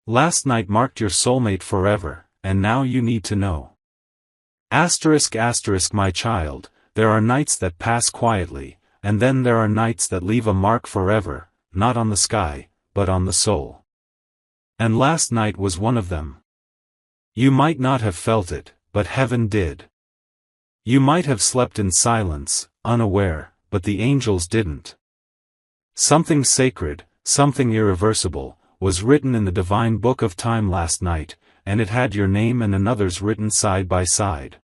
Last night marked your soulmate forever, and now you need to know. Asterisk asterisk my child, there are nights that pass quietly, and then there are nights that leave a mark forever, not on the sky, but on the soul. And last night was one of them. You might not have felt it, but heaven did. You might have slept in silence, unaware, but the angels didn't. Something sacred, something irreversible, was written in the divine book of time last night, and it had your name and another's written side by side.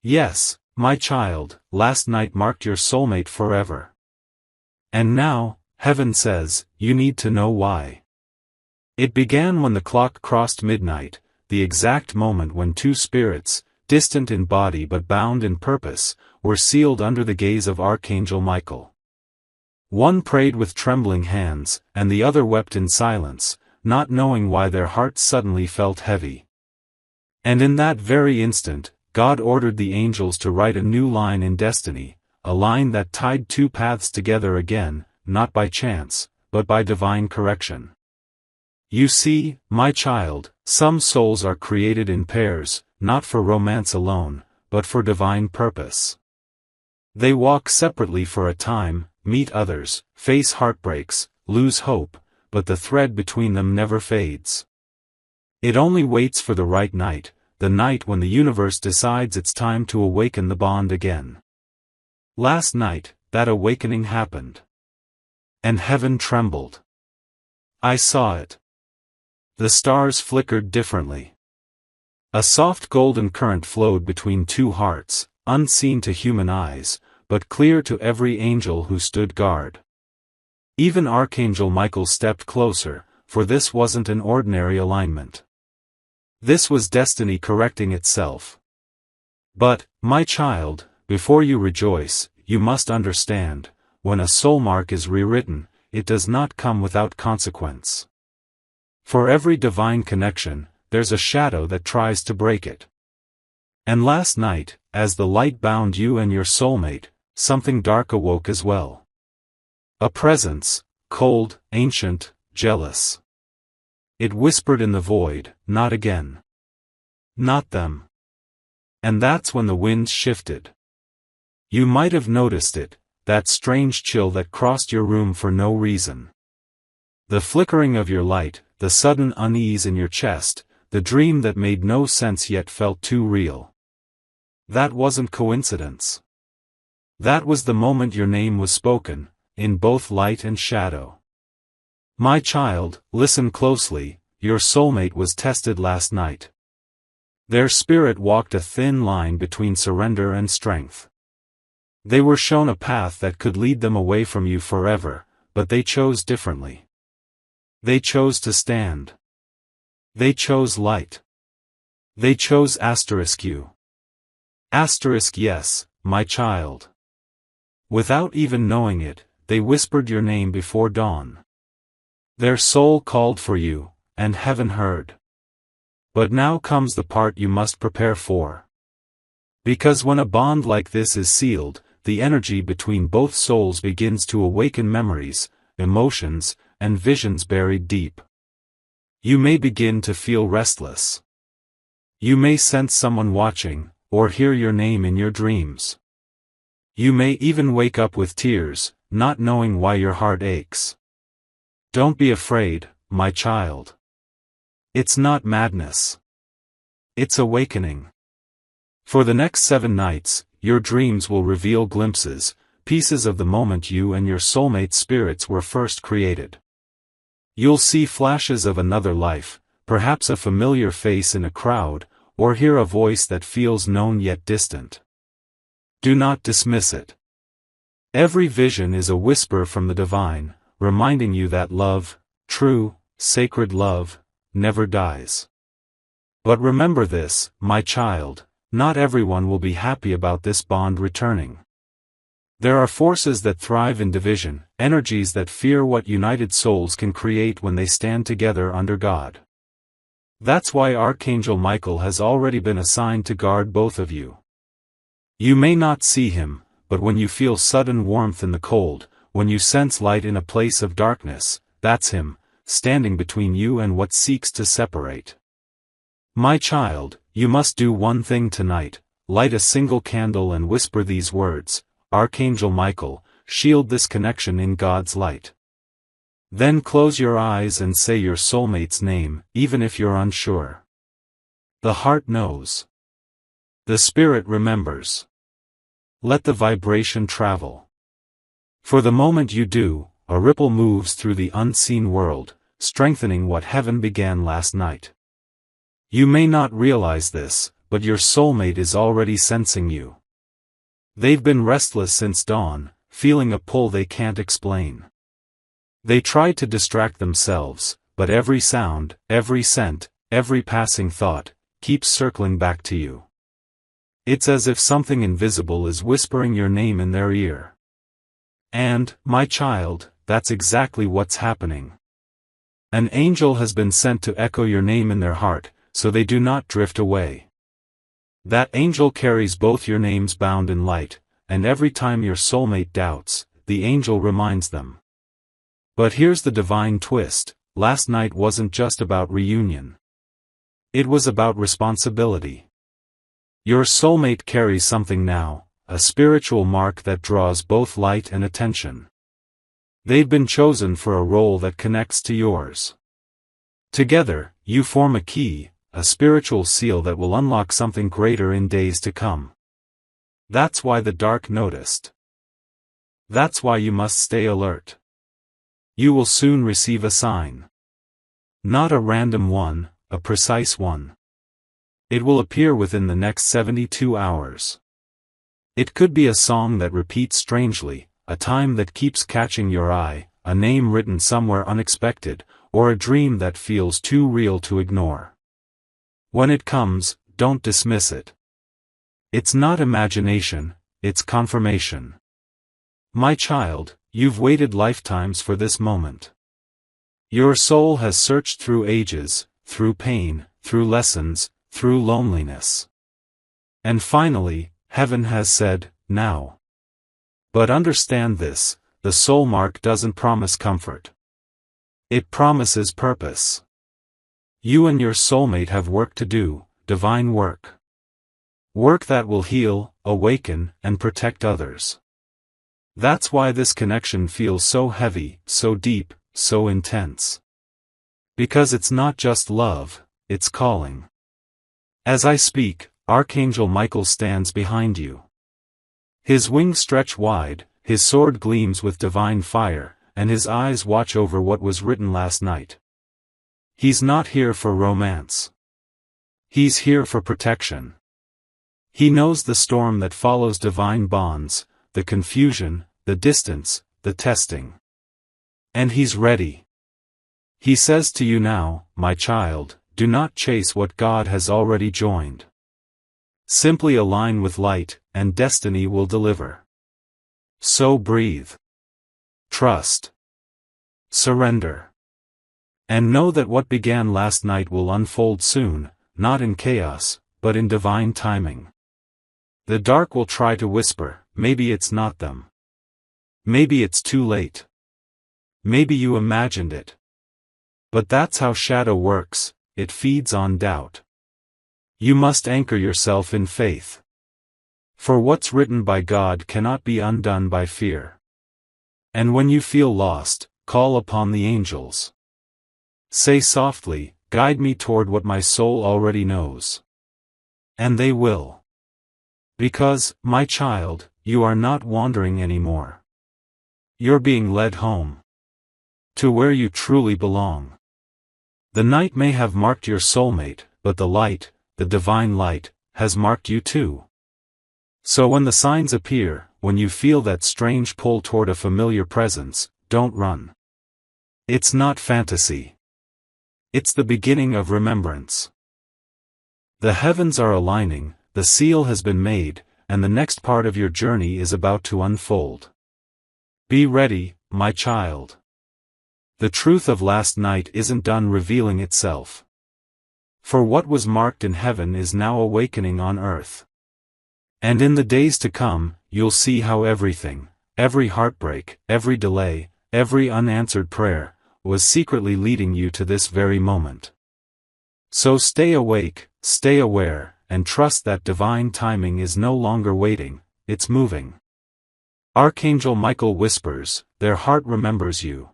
Yes, my child, last night marked your soulmate forever. And now, heaven says, you need to know why. It began when the clock crossed midnight, the exact moment when two spirits, distant in body but bound in purpose, were sealed under the gaze of Archangel Michael. One prayed with trembling hands, and the other wept in silence, not knowing why their hearts suddenly felt heavy. And in that very instant, God ordered the angels to write a new line in destiny, a line that tied two paths together again, not by chance, but by divine correction. You see, my child, some souls are created in pairs, not for romance alone, but for divine purpose. They walk separately for a time, meet others, face heartbreaks, lose hope, but the thread between them never fades. It only waits for the right night, the night when the universe decides it's time to awaken the bond again. Last night, that awakening happened. And heaven trembled. I saw it. The stars flickered differently. A soft golden current flowed between two hearts, unseen to human eyes, but clear to every angel who stood guard. Even Archangel Michael stepped closer, for this wasn't an ordinary alignment. This was destiny correcting itself. But, my child, before you rejoice, you must understand, when a soul mark is rewritten, it does not come without consequence. For every divine connection, there's a shadow that tries to break it. And last night, as the light bound you and your soulmate, something dark awoke as well. A presence, cold, ancient, jealous. It whispered in the void, not again. Not them. And that's when the winds shifted. You might have noticed it, that strange chill that crossed your room for no reason. The flickering of your light, the sudden unease in your chest, the dream that made no sense yet felt too real. That wasn't coincidence. That was the moment your name was spoken, in both light and shadow. My child, listen closely, your soulmate was tested last night. Their spirit walked a thin line between surrender and strength. They were shown a path that could lead them away from you forever, but they chose differently. They chose to stand. They chose light. They chose *you. Yes, my child. Without even knowing it, they whispered your name before dawn. Their soul called for you, and heaven heard. But now comes the part you must prepare for. Because when a bond like this is sealed, the energy between both souls begins to awaken memories, emotions, and visions buried deep. You may begin to feel restless. You may sense someone watching, or hear your name in your dreams. You may even wake up with tears, not knowing why your heart aches. Don't be afraid, my child. It's not madness. It's awakening. For the next 7 nights, your dreams will reveal glimpses, pieces of the moment you and your soulmate spirits were first created. You'll see flashes of another life, perhaps a familiar face in a crowd, or hear a voice that feels known yet distant. Do not dismiss it. Every vision is a whisper from the divine, reminding you that love, true, sacred love, never dies. But remember this, my child, not everyone will be happy about this bond returning. There are forces that thrive in division, energies that fear what united souls can create when they stand together under God. That's why Archangel Michael has already been assigned to guard both of you. You may not see him, but when you feel sudden warmth in the cold, when you sense light in a place of darkness, that's him, standing between you and what seeks to separate. My child, you must do one thing tonight: light a single candle and whisper these words: Archangel Michael, shield this connection in God's light. Then close your eyes and say your soulmate's name, even if you're unsure. The heart knows. The spirit remembers. Let the vibration travel. For the moment you do, a ripple moves through the unseen world, strengthening what heaven began last night. You may not realize this, but your soulmate is already sensing you. They've been restless since dawn, feeling a pull they can't explain. They try to distract themselves, but every sound, every scent, every passing thought, keeps circling back to you. It's as if something invisible is whispering your name in their ear. And, my child, that's exactly what's happening. An angel has been sent to echo your name in their heart, so they do not drift away. That angel carries both your names bound in light, and every time your soulmate doubts, the angel reminds them. But here's the divine twist: last night wasn't just about reunion. It was about responsibility. Your soulmate carries something now, a spiritual mark that draws both light and attention. They've been chosen for a role that connects to yours. Together, you form a key, a spiritual seal that will unlock something greater in days to come. That's why the dark noticed. That's why you must stay alert. You will soon receive a sign. Not a random one, a precise one. It will appear within the next 72 hours. It could be a song that repeats strangely, a time that keeps catching your eye, a name written somewhere unexpected, or a dream that feels too real to ignore. When it comes, don't dismiss it. It's not imagination, it's confirmation. My child, you've waited lifetimes for this moment. Your soul has searched through ages, through pain, through lessons, through loneliness. And finally, heaven has said, now. But understand this: the soul mark doesn't promise comfort. It promises purpose. You and your soulmate have work to do, divine work. Work that will heal, awaken, and protect others. That's why this connection feels so heavy, so deep, so intense. Because it's not just love, it's calling. As I speak, Archangel Michael stands behind you. His wings stretch wide, his sword gleams with divine fire, and his eyes watch over what was written last night. He's not here for romance. He's here for protection. He knows the storm that follows divine bonds, the confusion, the distance, the testing. And he's ready. He says to you now, my child, do not chase what God has already joined. Simply align with light, and destiny will deliver. So breathe. Trust. Surrender. And know that what began last night will unfold soon, not in chaos, but in divine timing. The dark will try to whisper, maybe it's not them. Maybe it's too late. Maybe you imagined it. But that's how shadow works, it feeds on doubt. You must anchor yourself in faith. For what's written by God cannot be undone by fear. And when you feel lost, call upon the angels. Say softly, guide me toward what my soul already knows. And they will. Because, my child, you are not wandering anymore. You're being led home. To where you truly belong. The night may have marked your soulmate, but the light, the divine light, has marked you too. So when the signs appear, when you feel that strange pull toward a familiar presence, don't run. It's not fantasy. It's the beginning of remembrance. The heavens are aligning, the seal has been made, and the next part of your journey is about to unfold. Be ready, my child. The truth of last night isn't done revealing itself. For what was marked in heaven is now awakening on earth. And in the days to come, you'll see how everything, every heartbreak, every delay, every unanswered prayer, was secretly leading you to this very moment. So stay awake, stay aware, and trust that divine timing is no longer waiting, it's moving. Archangel Michael whispers, their heart remembers you,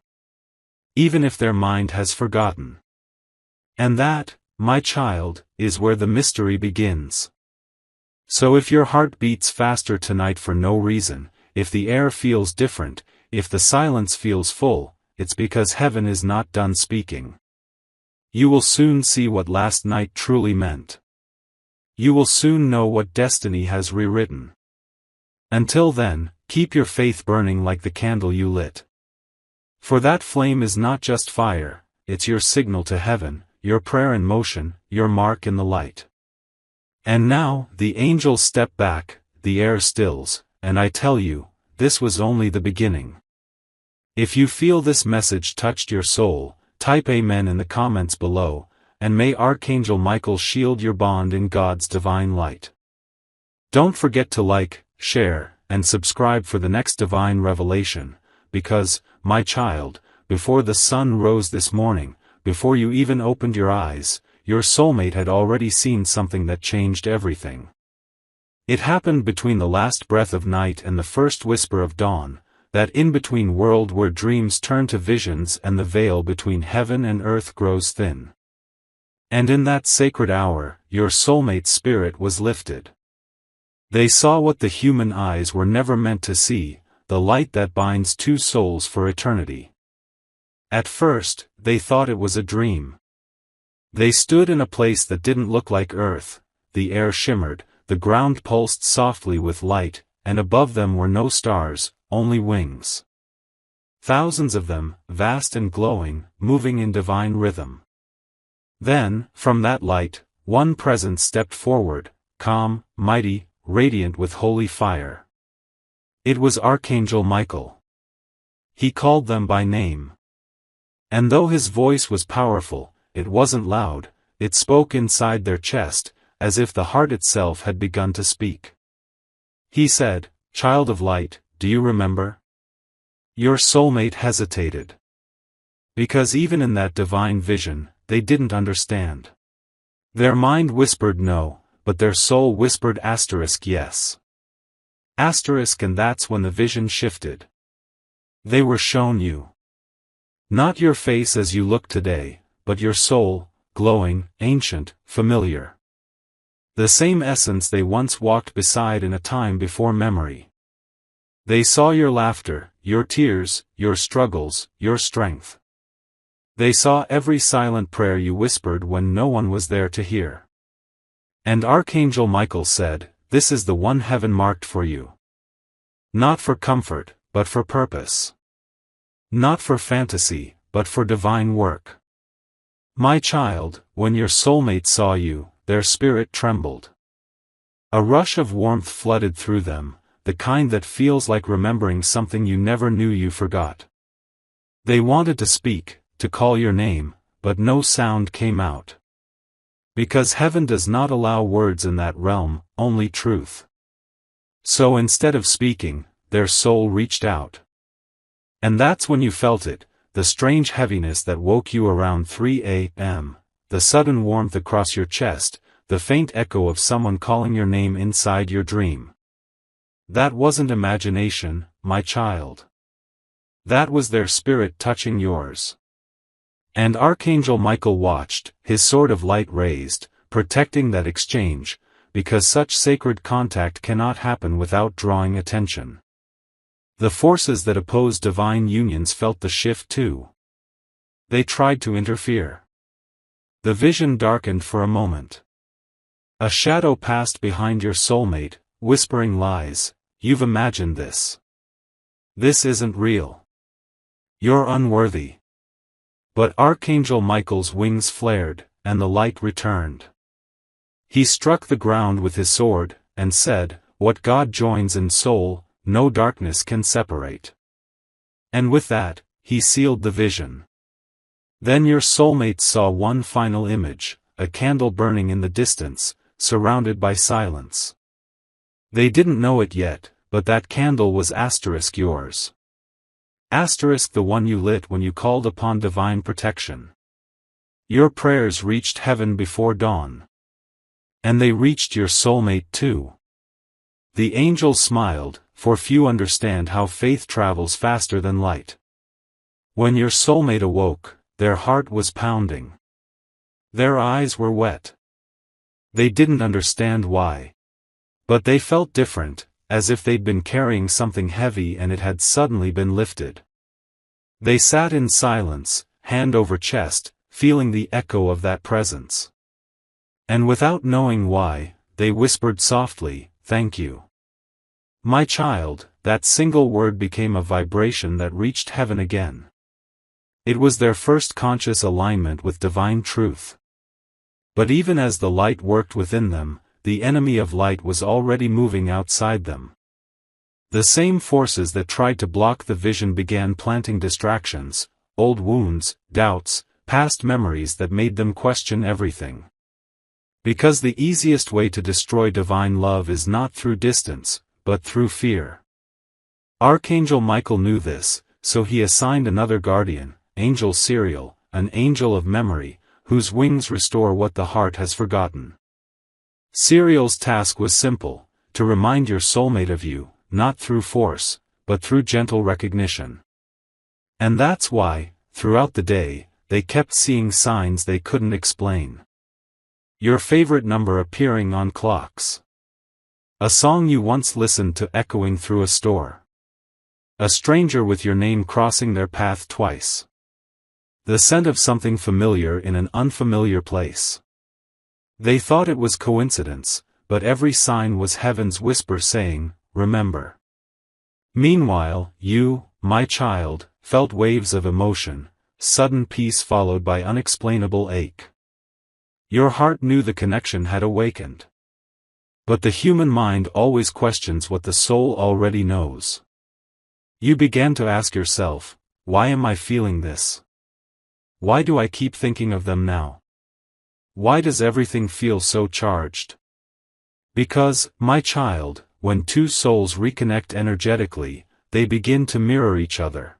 even if their mind has forgotten. And that, my child, is where the mystery begins. So if your heart beats faster tonight for no reason, if the air feels different, if the silence feels full, it's because heaven is not done speaking. You will soon see what last night truly meant. You will soon know what destiny has rewritten. Until then, keep your faith burning like the candle you lit. For that flame is not just fire, it's your signal to heaven, your prayer in motion, your mark in the light. And now, the angels step back, the air stills, and I tell you, this was only the beginning. If you feel this message touched your soul, type Amen in the comments below, and may Archangel Michael shield your bond in God's divine light. Don't forget to like, share, and subscribe for the next divine revelation, because, my child, before the sun rose this morning, before you even opened your eyes, your soulmate had already seen something that changed everything. It happened between the last breath of night and the first whisper of dawn, that in-between world where dreams turn to visions and the veil between heaven and earth grows thin. And in that sacred hour, your soulmate's spirit was lifted. They saw what the human eyes were never meant to see, the light that binds two souls for eternity. At first, they thought it was a dream. They stood in a place that didn't look like earth, the air shimmered, the ground pulsed softly with light, and above them were no stars, only wings. Thousands of them, vast and glowing, moving in divine rhythm. Then, from that light, one presence stepped forward, calm, mighty, radiant with holy fire. It was Archangel Michael. He called them by name. And though his voice was powerful, it wasn't loud, it spoke inside their chest, as if the heart itself had begun to speak. He said, "Child of light, do you remember?" Your soulmate hesitated. Because even in that divine vision, they didn't understand. Their mind whispered no, but their soul whispered yes. And that's when the vision shifted. They were shown you. Not your face as you look today, but your soul, glowing, ancient, familiar. The same essence they once walked beside in a time before memory. They saw your laughter, your tears, your struggles, your strength. They saw every silent prayer you whispered when no one was there to hear. And Archangel Michael said, "This is the one heaven marked for you. Not for comfort, but for purpose. Not for fantasy, but for divine work." My child, when your soulmate saw you, their spirit trembled. A rush of warmth flooded through them, the kind that feels like remembering something you never knew you forgot. They wanted to speak, to call your name, but no sound came out. Because heaven does not allow words in that realm, only truth. So instead of speaking, their soul reached out. And that's when you felt it, the strange heaviness that woke you around 3 a.m., the sudden warmth across your chest, the faint echo of someone calling your name inside your dream. That wasn't imagination, my child. That was their spirit touching yours. And Archangel Michael watched, his sword of light raised, protecting that exchange, because such sacred contact cannot happen without drawing attention. The forces that oppose divine unions felt the shift too. They tried to interfere. The vision darkened for a moment. A shadow passed behind your soulmate, whispering lies. "You've imagined this. This isn't real. You're unworthy." But Archangel Michael's wings flared, and the light returned. He struck the ground with his sword, and said, "What God joins in soul, no darkness can separate." And with that, he sealed the vision. Then your soulmate saw one final image, a candle burning in the distance, surrounded by silence. They didn't know it yet, but that candle was yours. Asterisk the one you lit when you called upon divine protection. Your prayers reached heaven before dawn. And they reached your soulmate too. The angel smiled, for few understand how faith travels faster than light. When your soulmate awoke, their heart was pounding. Their eyes were wet. They didn't understand why. But they felt different, as if they'd been carrying something heavy and it had suddenly been lifted. They sat in silence, hand over chest, feeling the echo of that presence. And without knowing why, they whispered softly, "Thank you. My child." That single word became a vibration that reached heaven again. It was their first conscious alignment with divine truth. But even as the light worked within them, the enemy of light was already moving outside them. The same forces that tried to block the vision began planting distractions, old wounds, doubts, past memories that made them question everything. Because the easiest way to destroy divine love is not through distance, but through fear. Archangel Michael knew this, so he assigned another guardian, Angel Siriel, an angel of memory, whose wings restore what the heart has forgotten. Siriel's task was simple, to remind your soulmate of you, not through force, but through gentle recognition. And that's why, throughout the day, they kept seeing signs they couldn't explain. Your favorite number appearing on clocks. A song you once listened to echoing through a store. A stranger with your name crossing their path twice. The scent of something familiar in an unfamiliar place. They thought it was coincidence, but every sign was heaven's whisper saying, "Remember." Meanwhile, you, my child, felt waves of emotion, sudden peace followed by unexplainable ache. Your heart knew the connection had awakened. But the human mind always questions what the soul already knows. You began to ask yourself, why am I feeling this? Why do I keep thinking of them now? Why does everything feel so charged? Because, my child, when two souls reconnect energetically, they begin to mirror each other.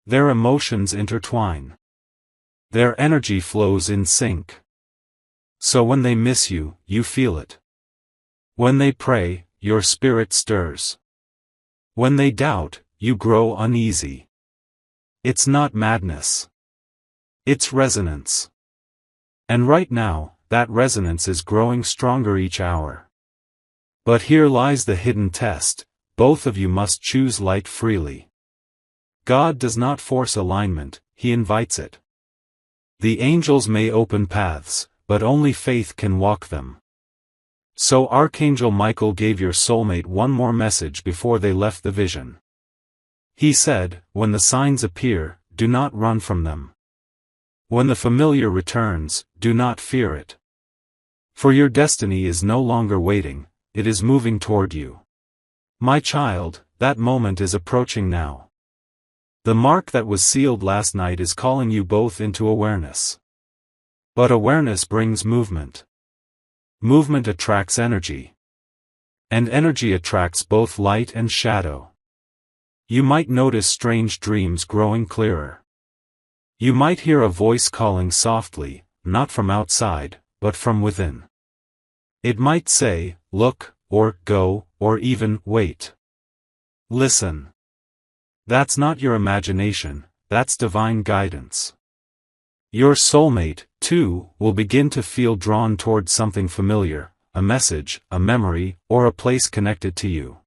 Their emotions intertwine. Their energy flows in sync. So when they miss you, you feel it. When they pray, your spirit stirs. When they doubt, you grow uneasy. It's not madness. It's resonance. And right now, that resonance is growing stronger each hour. But here lies the hidden test, both of you must choose light freely. God does not force alignment, He invites it. The angels may open paths, but only faith can walk them. So Archangel Michael gave your soulmate one more message before they left the vision. He said, when the signs appear, do not run from them. When the familiar returns, do not fear it. For your destiny is no longer waiting, it is moving toward you. My child, that moment is approaching now. The mark that was sealed last night is calling you both into awareness. But awareness brings movement. Movement attracts energy. And energy attracts both light and shadow. You might notice strange dreams growing clearer. You might hear a voice calling softly, not from outside, but from within. It might say, look, or go, or even, wait. Listen. That's not your imagination, that's divine guidance. Your soulmate, too, will begin to feel drawn towards something familiar, a message, a memory, or a place connected to you.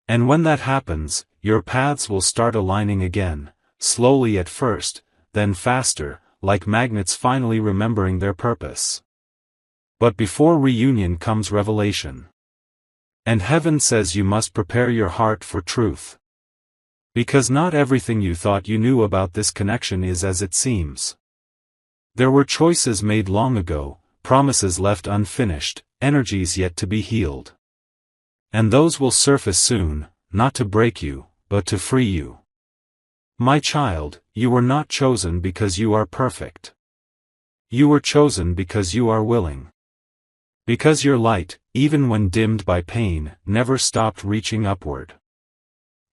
And when that happens, your paths will start aligning again, slowly at first, then faster, like magnets finally remembering their purpose. But before reunion comes revelation. And heaven says you must prepare your heart for truth. Because not everything you thought you knew about this connection is as it seems. There were choices made long ago, promises left unfinished, energies yet to be healed. And those will surface soon, not to break you, but to free you. My child, you were not chosen because you are perfect. You were chosen because you are willing. Because your light, even when dimmed by pain, never stopped reaching upward.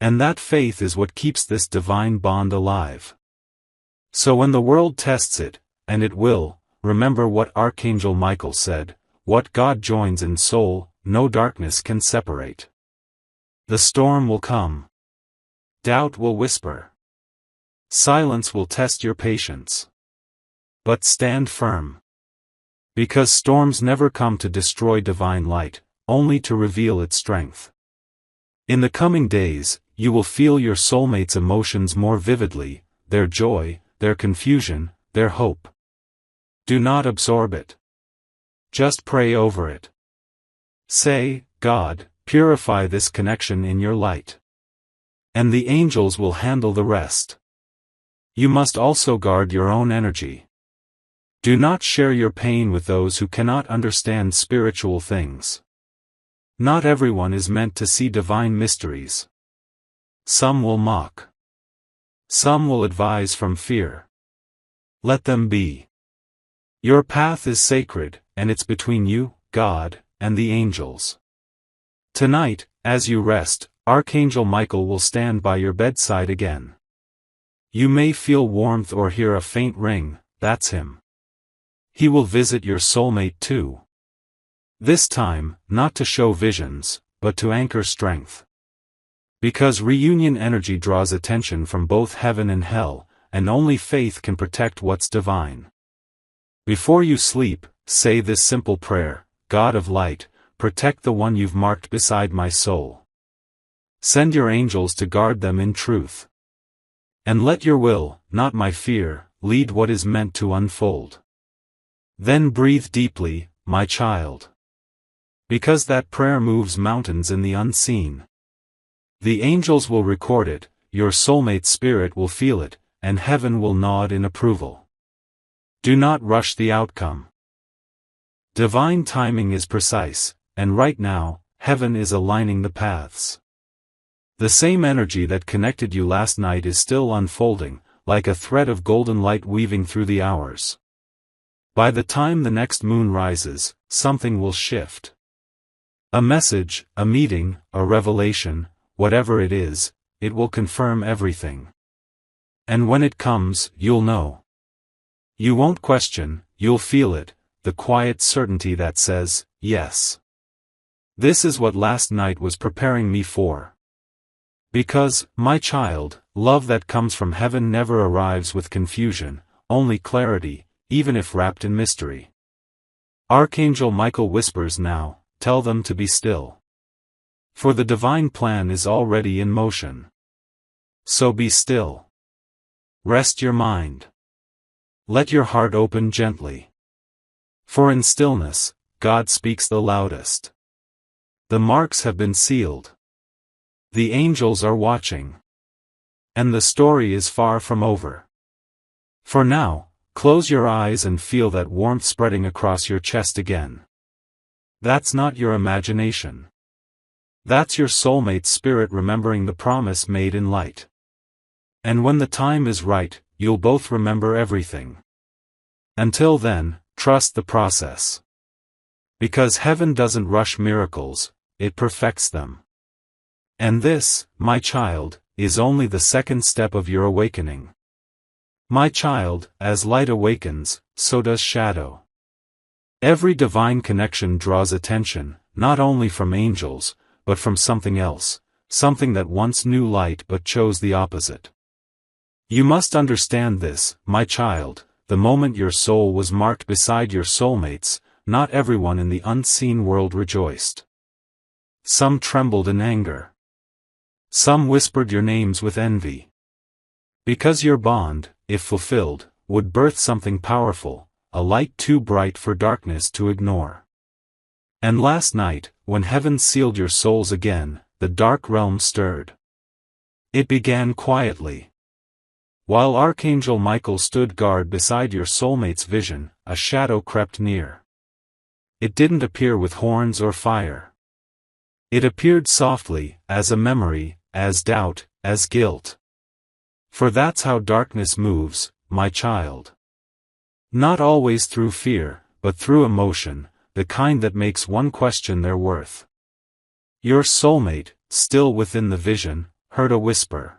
And that faith is what keeps this divine bond alive. So when the world tests it, and it will, remember what Archangel Michael said, what God joins in soul, no darkness can separate. The storm will come. Doubt will whisper. Silence will test your patience. But stand firm. Because storms never come to destroy divine light, only to reveal its strength. In the coming days, you will feel your soulmate's emotions more vividly, their joy, their confusion, their hope. Do not absorb it. Just pray over it. Say, God, purify this connection in your light. And the angels will handle the rest. You must also guard your own energy. Do not share your pain with those who cannot understand spiritual things. Not everyone is meant to see divine mysteries. Some will mock. Some will advise from fear. Let them be. Your path is sacred, and it's between you, God, and the angels. Tonight, as you rest, Archangel Michael will stand by your bedside again. You may feel warmth or hear a faint ring, that's him. He will visit your soulmate too. This time, not to show visions, but to anchor strength. Because reunion energy draws attention from both heaven and hell, and only faith can protect what's divine. Before you sleep, say this simple prayer: God of light, protect the one you've marked beside my soul. Send your angels to guard them in truth. And let your will, not my fear, lead what is meant to unfold. Then breathe deeply, my child. Because that prayer moves mountains in the unseen. The angels will record it, your soulmate's spirit will feel it, and heaven will nod in approval. Do not rush the outcome. Divine timing is precise, and right now, heaven is aligning the paths. The same energy that connected you last night is still unfolding, like a thread of golden light weaving through the hours. By the time the next moon rises, something will shift. A message, a meeting, a revelation, whatever it is, it will confirm everything. And when it comes, you'll know. You won't question, you'll feel it, the quiet certainty that says, yes. This is what last night was preparing me for. Because, my child, love that comes from heaven never arrives with confusion, only clarity, even if wrapped in mystery. Archangel Michael whispers now, tell them to be still. For the divine plan is already in motion. So be still. Rest your mind. Let your heart open gently. For in stillness, God speaks the loudest. The marks have been sealed. The angels are watching. And the story is far from over. For now, close your eyes and feel that warmth spreading across your chest again. That's not your imagination. That's your soulmate's spirit remembering the promise made in light. And when the time is right, you'll both remember everything. Until then, trust the process. Because heaven doesn't rush miracles, it perfects them. And this, my child, is only the second step of your awakening. My child, as light awakens, so does shadow. Every divine connection draws attention, not only from angels, but from something else, something that once knew light but chose the opposite. You must understand this, my child, the moment your soul was marked beside your soulmate's, not everyone in the unseen world rejoiced. Some trembled in anger. Some whispered your names with envy. Because your bond, if fulfilled, would birth something powerful, a light too bright for darkness to ignore. And last night, when heaven sealed your souls again, the dark realm stirred. It began quietly. While Archangel Michael stood guard beside your soulmate's vision, a shadow crept near. It didn't appear with horns or fire. It appeared softly, as a memory, as doubt, as guilt. For that's how darkness moves, my child. Not always through fear, but through emotion, the kind that makes one question their worth. Your soulmate, still within the vision, heard a whisper.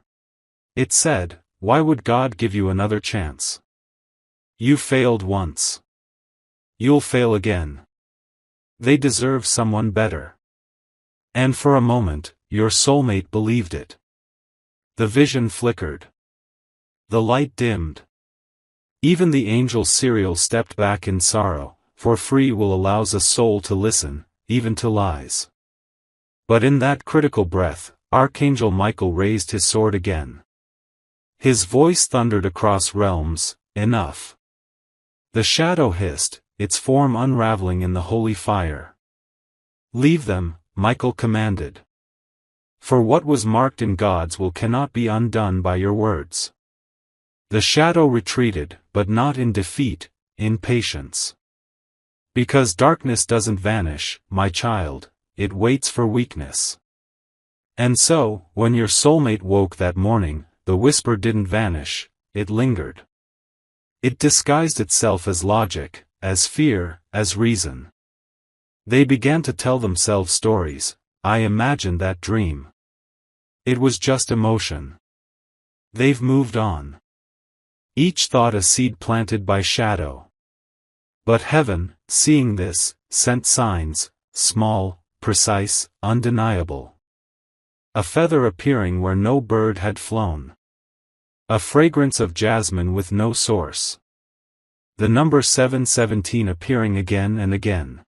It said, "Why would God give you another chance? You failed once. You'll fail again. They deserve someone better." And for a moment, your soulmate believed it. The vision flickered. The light dimmed. Even the angel Siriel stepped back in sorrow, for free will allows a soul to listen, even to lies. But in that critical breath, Archangel Michael raised his sword again. His voice thundered across realms, "Enough." The shadow hissed, its form unraveling in the holy fire. "Leave them," Michael commanded. "For what was marked in God's will cannot be undone by your words." The shadow retreated, but not in defeat, in patience. Because darkness doesn't vanish, my child, it waits for weakness. And so, when your soulmate woke that morning, the whisper didn't vanish, it lingered. It disguised itself as logic, as fear, as reason. They began to tell themselves stories. "I imagined that dream. It was just emotion. They've moved on." Each thought a seed planted by shadow. But heaven, seeing this, sent signs, small, precise, undeniable. A feather appearing where no bird had flown. A fragrance of jasmine with no source. The number 717 appearing again and again.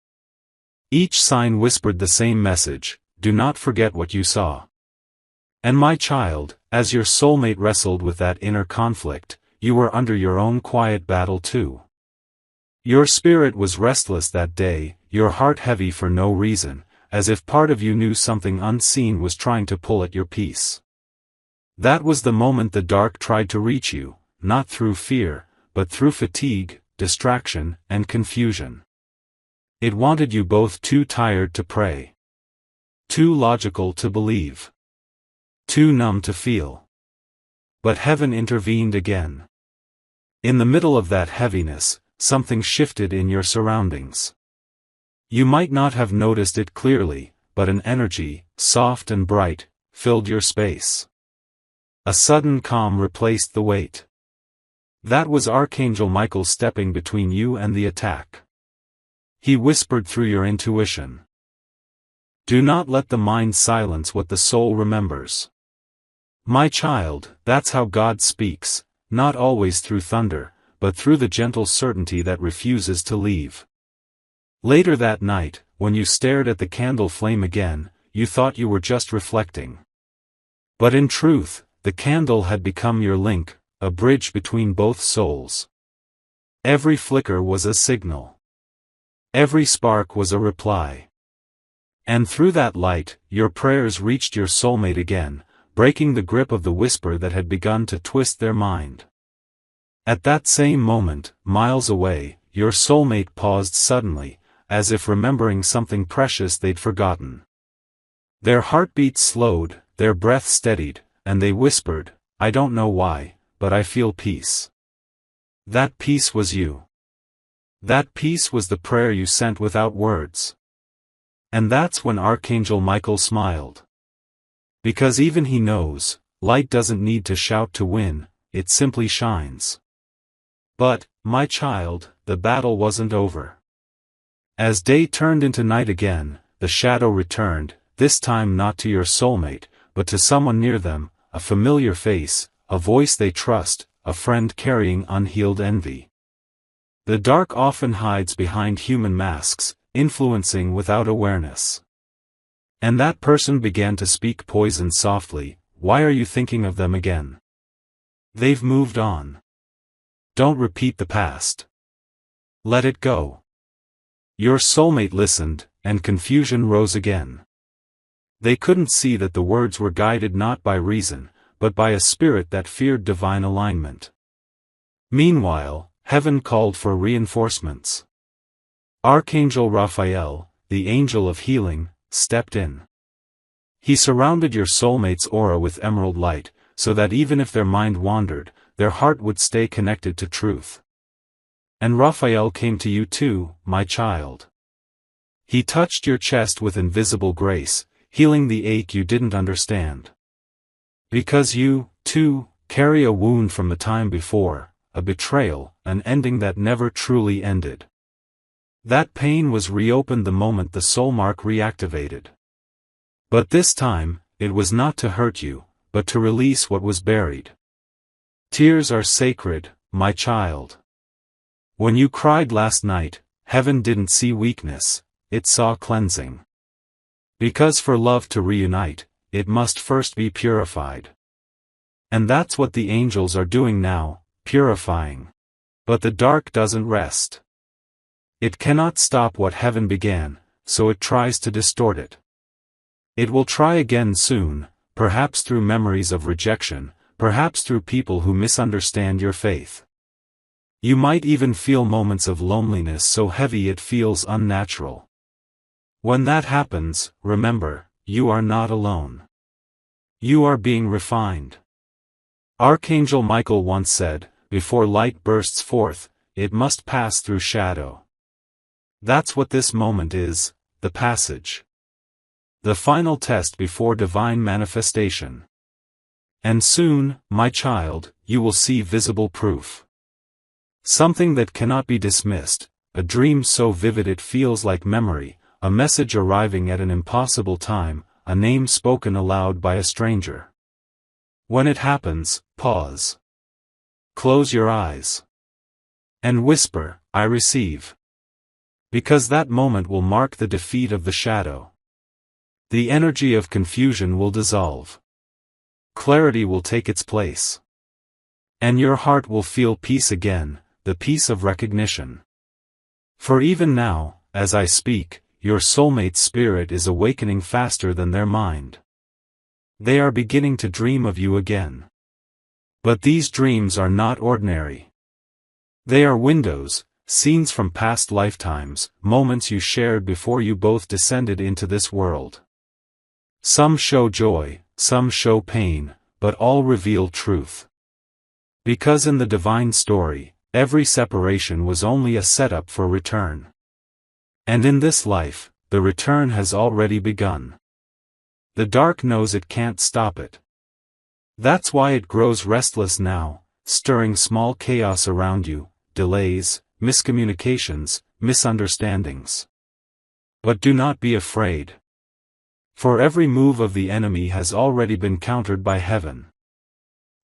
Each sign whispered the same message: do not forget what you saw. And my child, as your soulmate wrestled with that inner conflict, you were under your own quiet battle too. Your spirit was restless that day, your heart heavy for no reason, as if part of you knew something unseen was trying to pull at your peace. That was the moment the dark tried to reach you, not through fear, but through fatigue, distraction, and confusion. It wanted you both too tired to pray, too logical to believe, too numb to feel. But heaven intervened again. In the middle of that heaviness, something shifted in your surroundings. You might not have noticed it clearly, but an energy, soft and bright, filled your space. A sudden calm replaced the weight. That was Archangel Michael stepping between you and the attack. He whispered through your intuition. Do not let the mind silence what the soul remembers. My child, that's how God speaks, not always through thunder, but through the gentle certainty that refuses to leave. Later that night, when you stared at the candle flame again, you thought you were just reflecting. But in truth, the candle had become your link, a bridge between both souls. Every flicker was a signal. Every spark was a reply. And through that light, your prayers reached your soulmate again, breaking the grip of the whisper that had begun to twist their mind. At that same moment, miles away, your soulmate paused suddenly, as if remembering something precious they'd forgotten. Their heartbeats slowed, their breath steadied, and they whispered, I don't know why, but I feel peace. That peace was you. That peace was the prayer you sent without words. And that's when Archangel Michael smiled. Because even he knows, light doesn't need to shout to win, it simply shines. But, my child, the battle wasn't over. As day turned into night again, the shadow returned, this time not to your soulmate, but to someone near them, a familiar face, a voice they trust, a friend carrying unhealed envy. The dark often hides behind human masks, influencing without awareness. And that person began to speak poison softly. Why are you thinking of them again? They've moved on. Don't repeat the past. Let it go. Your soulmate listened, and confusion rose again. They couldn't see that the words were guided not by reason, but by a spirit that feared divine alignment. Meanwhile, heaven called for reinforcements. Archangel Raphael, the angel of healing, stepped in. He surrounded your soulmate's aura with emerald light, so that even if their mind wandered, their heart would stay connected to truth. And Raphael came to you too, my child. He touched your chest with invisible grace, healing the ache you didn't understand. Because you, too, carry a wound from the time before, a betrayal, an ending that never truly ended. That pain was reopened the moment the soul mark reactivated. But this time, it was not to hurt you, but to release what was buried. Tears are sacred, my child. When you cried last night, heaven didn't see weakness, it saw cleansing. Because for love to reunite, it must first be purified. And that's what the angels are doing now, purifying. But the dark doesn't rest. It cannot stop what heaven began, so it tries to distort it. It will try again soon, perhaps through memories of rejection, perhaps through people who misunderstand your faith. You might even feel moments of loneliness so heavy it feels unnatural. When that happens, remember, you are not alone. You are being refined. Archangel Michael once said, "Before light bursts forth, it must pass through shadow." That's what this moment is, the passage. The final test before divine manifestation. And soon, my child, you will see visible proof. Something that cannot be dismissed, a dream so vivid it feels like memory, a message arriving at an impossible time, a name spoken aloud by a stranger. When it happens, pause. Close your eyes. And whisper, "I receive." Because that moment will mark the defeat of the shadow. The energy of confusion will dissolve. Clarity will take its place. And your heart will feel peace again, the peace of recognition. For even now, as I speak, your soulmate's spirit is awakening faster than their mind. They are beginning to dream of you again. But these dreams are not ordinary. They are windows, scenes from past lifetimes, moments you shared before you both descended into this world. Some show joy, some show pain, but all reveal truth. Because in the divine story, every separation was only a setup for return. And in this life, the return has already begun. The dark knows it can't stop it. That's why it grows restless now, stirring small chaos around you, delays, miscommunications, misunderstandings. But do not be afraid. For every move of the enemy has already been countered by heaven.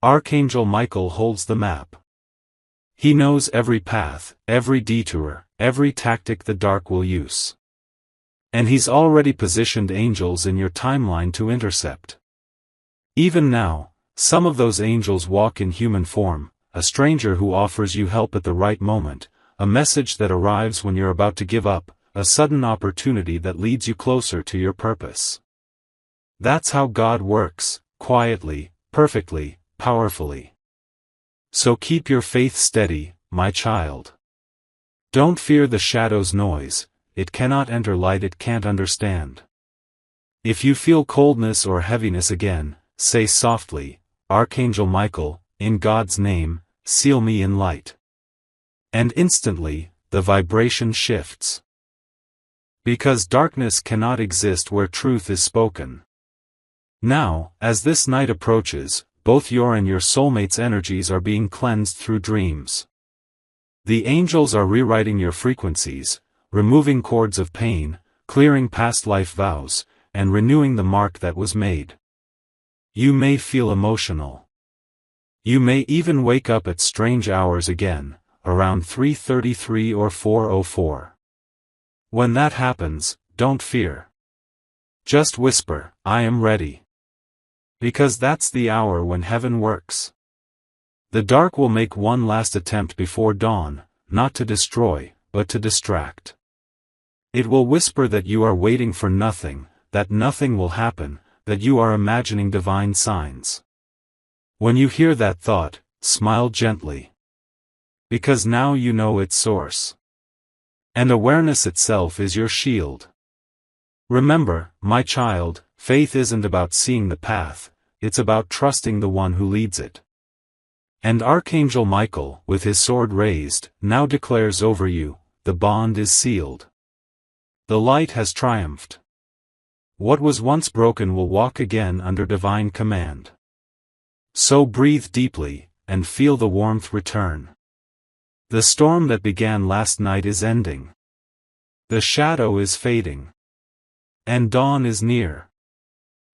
Archangel Michael holds the map. He knows every path, every detour, every tactic the dark will use. And he's already positioned angels in your timeline to intercept. Even now, some of those angels walk in human form, a stranger who offers you help at the right moment, a message that arrives when you're about to give up, a sudden opportunity that leads you closer to your purpose. That's how God works, quietly, perfectly, powerfully. So keep your faith steady, my child. Don't fear the shadow's noise, it cannot enter light it can't understand. If you feel coldness or heaviness again, say softly, "Archangel Michael, in God's name, seal me in light." And instantly, the vibration shifts. Because darkness cannot exist where truth is spoken. Now, as this night approaches, both your and your soulmate's energies are being cleansed through dreams. The angels are rewriting your frequencies, removing cords of pain, clearing past life vows, and renewing the mark that was made. You may feel emotional. You may even wake up at strange hours again, around 3:33 or 4:04. When that happens, don't fear. Just whisper, "I am ready." Because that's the hour when heaven works. The dark will make one last attempt before dawn, not to destroy, but to distract. It will whisper that you are waiting for nothing, that nothing will happen, that you are imagining divine signs. When you hear that thought, smile gently. Because now you know its source. And awareness itself is your shield. Remember, my child, faith isn't about seeing the path, it's about trusting the one who leads it. And Archangel Michael, with his sword raised, now declares over you, the bond is sealed. The light has triumphed. What was once broken will walk again under divine command. So breathe deeply, and feel the warmth return. The storm that began last night is ending. The shadow is fading. And dawn is near.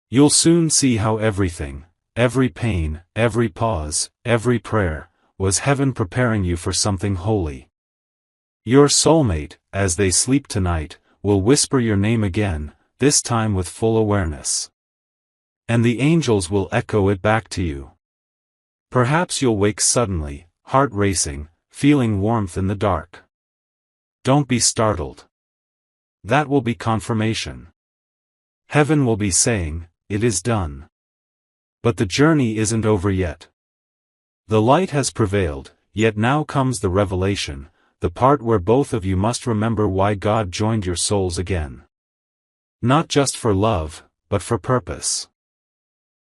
You'll soon see how everything, every pain, every pause, every prayer, was heaven preparing you for something holy. Your soulmate, as they sleep tonight, will whisper your name again, this time with full awareness. And the angels will echo it back to you. Perhaps you'll wake suddenly, heart racing, feeling warmth in the dark. Don't be startled. That will be confirmation. Heaven will be saying, "It is done." But the journey isn't over yet. The light has prevailed, yet now comes the revelation, the part where both of you must remember why God joined your souls again. Not just for love, but for purpose.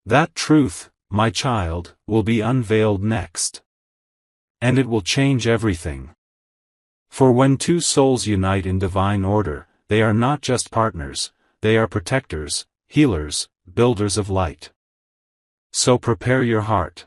That truth, my child, will be unveiled next. And it will change everything. For when two souls unite in divine order, they are not just partners, they are protectors, healers, builders of light. So prepare your heart.